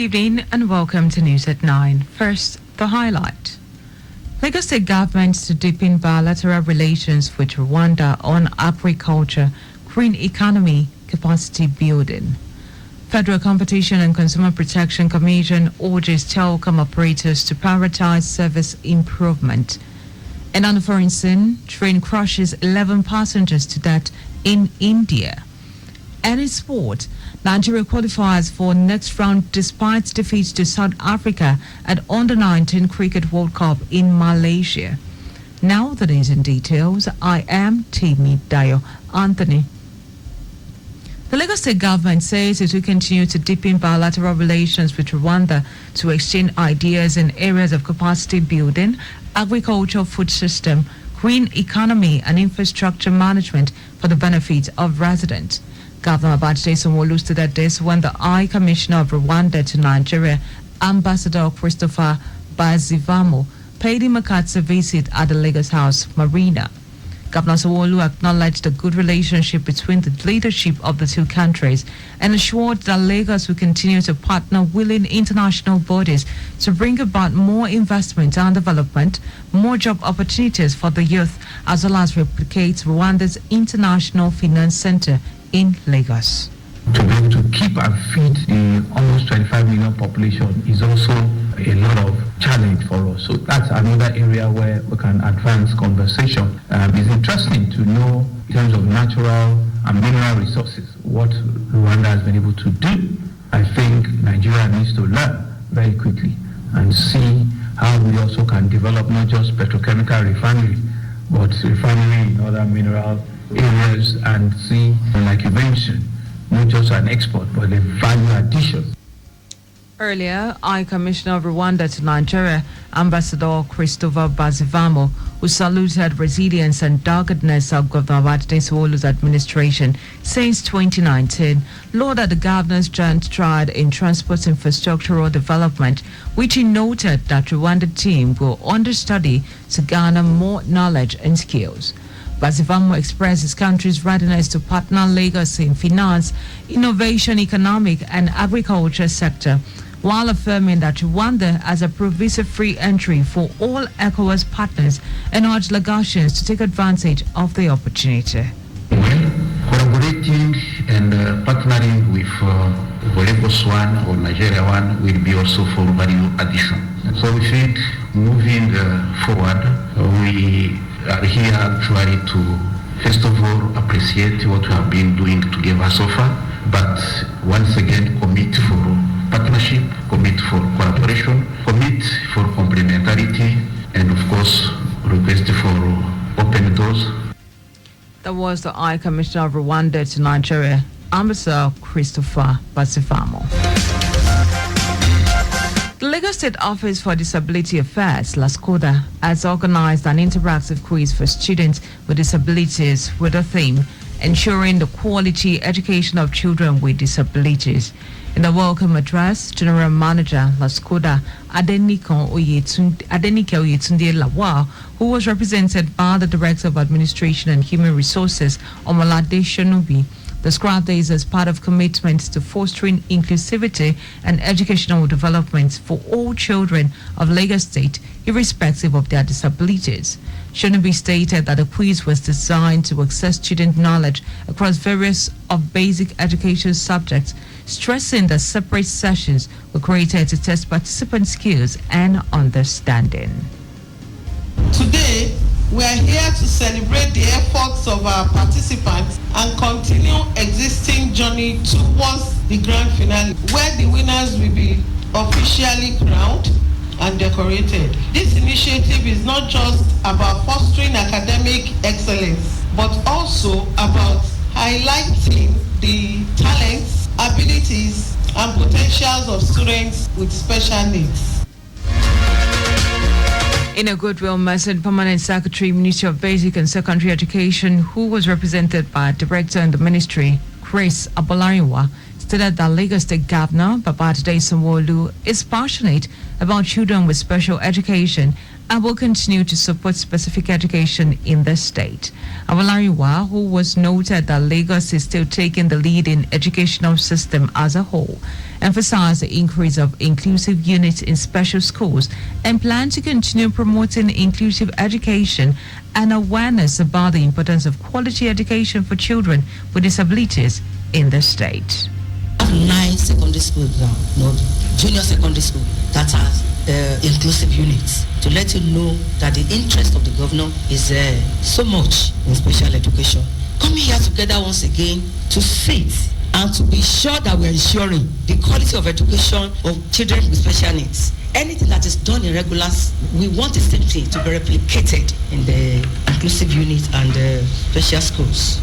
evening and welcome to News at 9. First, the highlight. Lagos State government to deepen bilateral relations with Rwanda on agriculture, green economy, capacity building. Federal Competition and Consumer Protection Commission urges telecom operators to prioritize service improvement. And on the foreign scene, train crushes 11 passengers to death in India. And in sport, Nigeria qualifies for next round despite defeat to South Africa at Under-19 Cricket World Cup in Malaysia. Now the news in details. I am Timmy Dayo. Anthony. The Lagos State government says it will continue to deepen bilateral relations with Rwanda to exchange ideas in areas of capacity building, agricultural food system, green economy and infrastructure management for the benefit of residents. Governor Babajide Sanwo-Olu stated this when the High Commissioner of Rwanda to Nigeria, Ambassador Christopher Bazivamo, paid him a courtesy visit at the Lagos House Marina. Governor Sanwo-Olu acknowledged the good relationship between the leadership of the two countries and assured that Lagos will continue to partner with international bodies to bring about more investment and development, more job opportunities for the youth, as well as replicate Rwanda's International Finance Center in Lagos. To be able to keep and feed the almost 25 million population is also a lot of challenge for us. So that's another area where we can advance conversation. It's interesting to know in terms of natural and mineral resources what Rwanda has been able to do. I think Nigeria needs to learn very quickly and see how we also can develop not just petrochemical refinery, but refinery in other mineral areas and see, like you mentioned, not just an export, but a value addition. Earlier, High Commissioner of Rwanda to Nigeria, Ambassador Christopher Bazivamo, who saluted resilience and doggedness of Governor Babajide Sanwo-Olu's administration since 2019, lauded the governor's giant stride in transport infrastructural development, which he noted that Rwanda team will understudy to garner more knowledge and skills. Bazivamo expressed his country's readiness to partner Lagos in finance, innovation, economic and agriculture sector, while affirming that Rwanda has approved visa-free entry for all ECOWAS partners and urged Lagosians to take advantage of the opportunity. Collaborating and partnering with Lagos One or Nigeria One will be also for value addition. So we think moving forward, we are here actually to, first of all, appreciate what we have been doing together so far, but once again commit for partnership, commit for collaboration, commit for complementarity, and of course request for open doors. That was the High Commissioner of Rwanda to Nigeria, Ambassador Christopher Bazivamo. The Lagos State Office for Disability Affairs, LASCODA, has organized an interactive quiz for students with disabilities with the theme ensuring the quality education of children with disabilities. In the welcome address, General Manager LASCODA Adenike Oyetunde Lawal, who was represented by the Director of Administration and Human Resources, Omolade Shonubi, described this as part of commitments to fostering inclusivity and educational development for all children of Lagos State, irrespective of their disabilities. Shonubi stated that the quiz was designed to access student knowledge across various of basic education subjects, stressing that separate sessions were created to test participant skills and understanding. Today, we are here to celebrate the efforts of our participants and continue existing journey towards the grand finale, where the winners will be officially crowned and decorated. This initiative is not just about fostering academic excellence, but also about highlighting the talents, abilities, and potentials of students with special needs. In a goodwill message, Permanent Secretary, Ministry of Basic and Secondary Education, who was represented by Director in the Ministry, Chris Abolariwa, stated that Lagos State Governor Babajide Sanwo-Olu is passionate about children with special education and will continue to support specific education in the state. Awolariwa, who was noted that Lagos is still taking the lead in educational system as a whole, emphasized the increase of inclusive units in special schools and plan to continue promoting inclusive education and awareness about the importance of quality education for children with disabilities in the state. 9 secondary schools now, junior secondary school that has inclusive units, to let you know that the interest of the governor is so much in special education. Coming here together once again to sit and to be sure that we're ensuring the quality of education of children with special needs. Anything that is done in regulars, we want the same thing to be replicated in the inclusive units and special schools.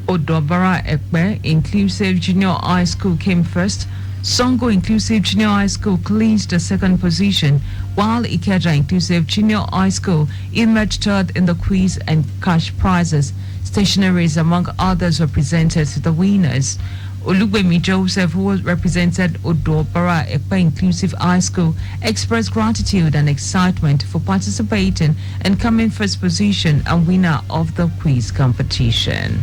Odobara Ekpe Inclusive Junior High School came first. Songo Inclusive Junior High School clinched the second position, while Ikeja Inclusive Junior High School emerged third in the quiz and cash prizes. Stationaries, among others, were presented to the winners. Olugbemi Joseph, who represented Odobara Ekpe Inclusive High School, expressed gratitude and excitement for participating and coming first position and winner of the quiz competition.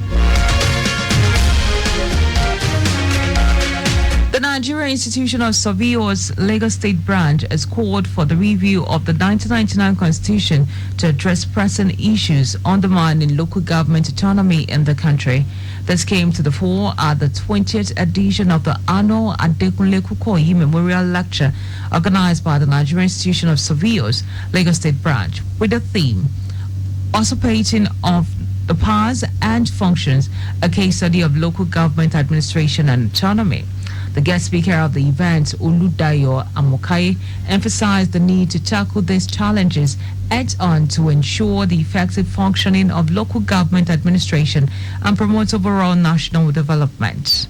The Nigeria Institution of Surveyors Lagos State Branch has called for the review of the 1999 Constitution to address pressing issues undermining local government autonomy in the country. This came to the fore at the 20th edition of the annual Adekunle Kukoyi Memorial Lecture organized by the Nigeria Institution of Surveyors Lagos State Branch with the theme Usurpation of the Powers and Functions, a case study of local government administration and autonomy. The guest speaker of the event, Dayo emphasized the need to tackle these challenges head-on to ensure the effective functioning of local government administration and promote overall national development.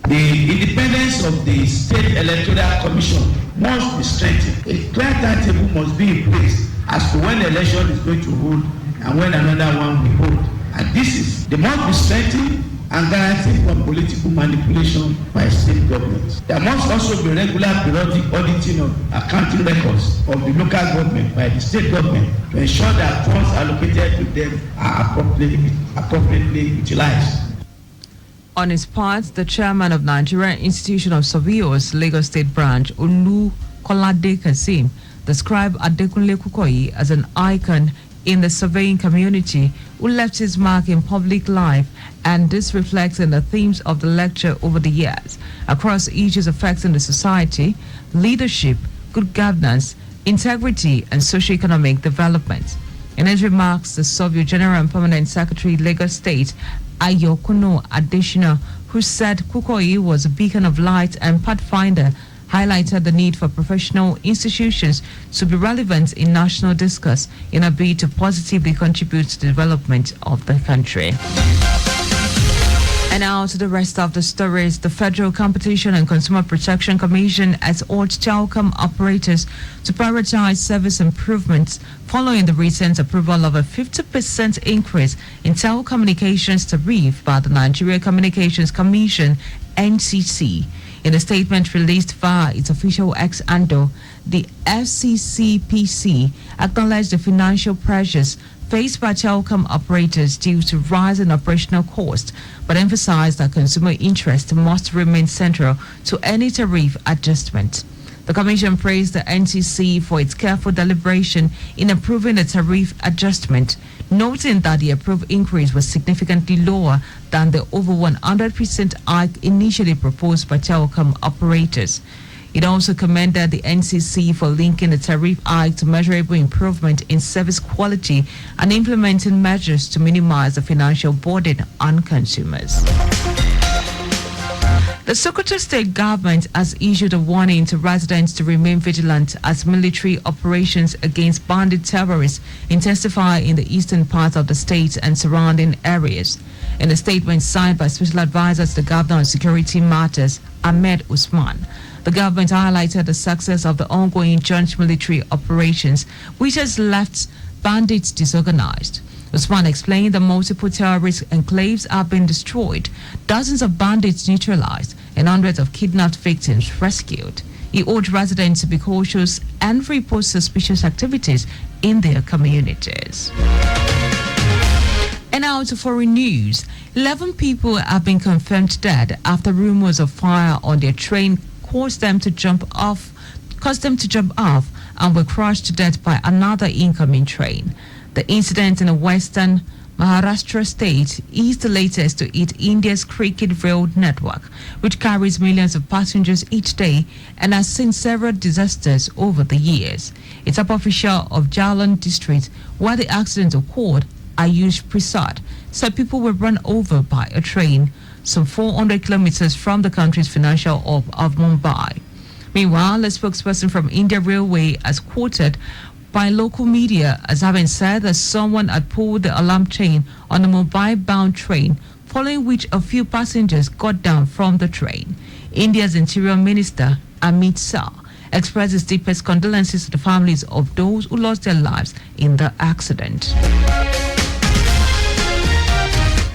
The independence of the State Electoral Commission must be strengthened. A clear timetable must be in place as to when the election is going to hold and when another one will hold. And they must be strengthened and guaranteed from political manipulation by state governments. There must also be regular periodic auditing of accounting records of the local government by the state government to ensure that funds allocated to them are appropriately utilized. On his part, the chairman of Nigeria Institution of Surveyors Lagos State Branch, Olukolade Kasim, described Adekunle Kukoyi as an icon in the surveying community who left his mark in public life, and this reflects in the themes of the lecture over the years across issues affecting the society, leadership, good governance, integrity, and socio-economic development. In his remarks, the Surveyor General and Permanent Secretary Lagos State, Ayokuno Additional, who said Kukoyi was a beacon of light and pathfinder, highlighted the need for professional institutions to be relevant in national discourse in a bid to positively contribute to the development of the country. And now to the rest of the stories. The Federal Competition and Consumer Protection Commission has urged telecom operators to prioritize service improvements following the recent approval of a 50% increase in telecommunications tariff by the Nigeria Communications Commission, NCC. In a statement released via its official X handle, the FCCPC acknowledged the financial pressures faced by telecom operators due to rising operational costs, but emphasized that consumer interest must remain central to any tariff adjustment. The Commission praised the NCC for its careful deliberation in approving the tariff adjustment, noting that the approved increase was significantly lower than the over 100% hike initially proposed by telecom operators. It also commended the NCC for linking the tariff hike to measurable improvement in service quality and implementing measures to minimize the financial burden on consumers. The Sokoto state government has issued a warning to residents to remain vigilant as military operations against bandit terrorists intensify in the eastern part of the state and surrounding areas. In a statement signed by Special Advisor to the Governor on Security Matters, Ahmed Usman, the government highlighted the success of the ongoing joint military operations, which has left bandits disorganized. Usman explained that multiple terrorist enclaves have been destroyed, dozens of bandits neutralized, and hundreds of kidnapped victims rescued. He urged residents to be cautious and report suspicious activities in their communities. And now to foreign news. 11 people have been confirmed dead after rumors of fire on their train caused them to jump off and were crushed to death by another incoming train. The incident in the western Maharashtra state is the latest to hit India's cricket rail network, which carries millions of passengers each day and has seen several disasters over the years. A top official of Jalan district where the accident occurred, Ayush Prasad, said people were run over by a train some 400 kilometers from the country's financial hub of Mumbai. Meanwhile, a spokesperson from India Railway has quoted by local media as having said that someone had pulled the alarm chain on a Mumbai-bound train, following which a few passengers got down from the train. India's Interior Minister, Amit Shah, expressed his deepest condolences to the families of those who lost their lives in the accident.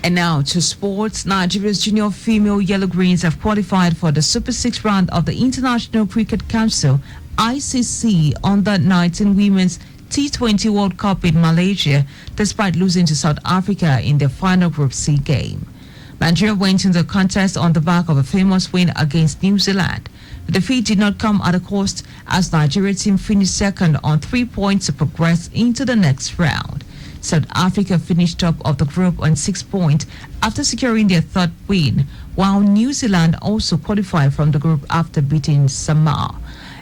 And now to sports. Nigeria's junior female Yellow Greens have qualified for the Super 6 round of the International Cricket Council ICC Under-19 Women's T20 World Cup in Malaysia, despite losing to South Africa in their final Group C game. Nigeria went into the contest on the back of a famous win against New Zealand. The defeat did not come at a cost, as Nigeria team finished second on 3 points to progress into the next round. South Africa finished top of the group on 6 points after securing their third win, while New Zealand also qualified from the group after beating Samoa.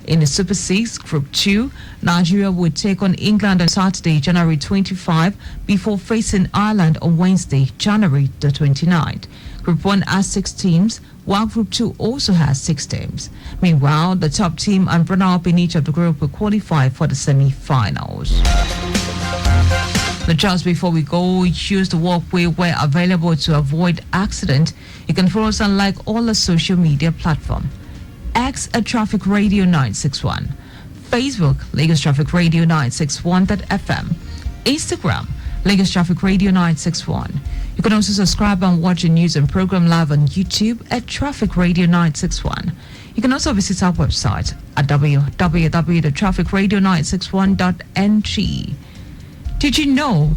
In the Super 6, Group 2, Nigeria would take on England on Saturday, January 25, before facing Ireland on Wednesday, January the 29th. Group 1 has 6 teams, while Group 2 also has 6 teams. Meanwhile, the top team and runner-up in each of the group will qualify for the semi-finals. But just before we go, use the walkway where available to avoid accident. You can follow us on like all the social media platforms. X at Traffic Radio 961. Facebook, Lagos Traffic Radio 961.fm. Instagram, Lagos Traffic Radio 961. You can also subscribe and watch the news and program live on YouTube at Traffic Radio 961. You can also visit our website at www.trafficradio961.ng. Did you know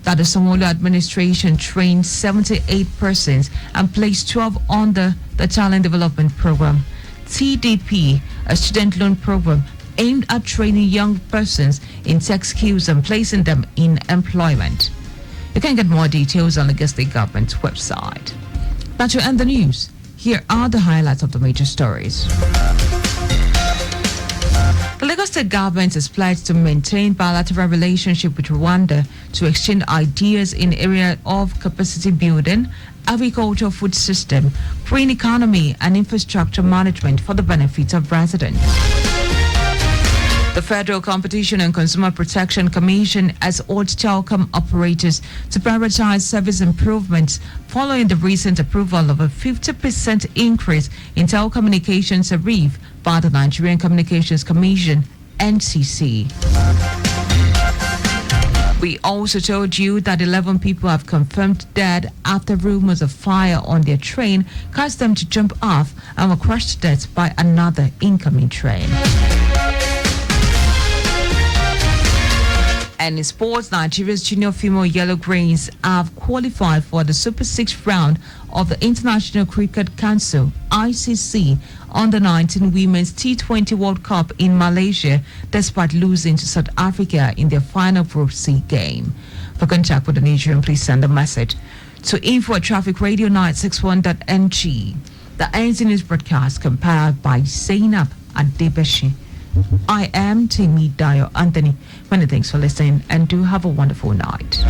that the Somolu administration trained 78 persons and placed 12 under the Talent Development Program, TDP, a student loan program aimed at training young persons in tech skills and placing them in employment? You can get more details on the Lagos State Government's website. Now to end the news, here are the highlights of the major stories. The Lagos State Government is pledged to maintain bilateral relationship with Rwanda to exchange ideas in area of capacity building, agriculture, food system, green economy, and infrastructure management for the benefit of residents. The Federal Competition and Consumer Protection Commission has urged telecom operators to prioritize service improvements following the recent approval of a 50% increase in telecommunications tariff by the Nigerian Communications Commission, NCC. We also told you that 11 people have confirmed dead after rumors of fire on their train caused them to jump off and were crushed to death by another incoming train. And in sports, Nigeria's junior female Yellow Greens have qualified for the Super 6 round of the International Cricket Council, ICC, Under-19 Women's T20 World Cup in Malaysia, despite losing to South Africa in their final Group C game. For contact with the nation, please send a message to info@trafficradio961.ng. The NZ News broadcast compiled by Zainab Adebeshi. I am Timmy Dayo Anthony. Many thanks for listening and do have a wonderful night.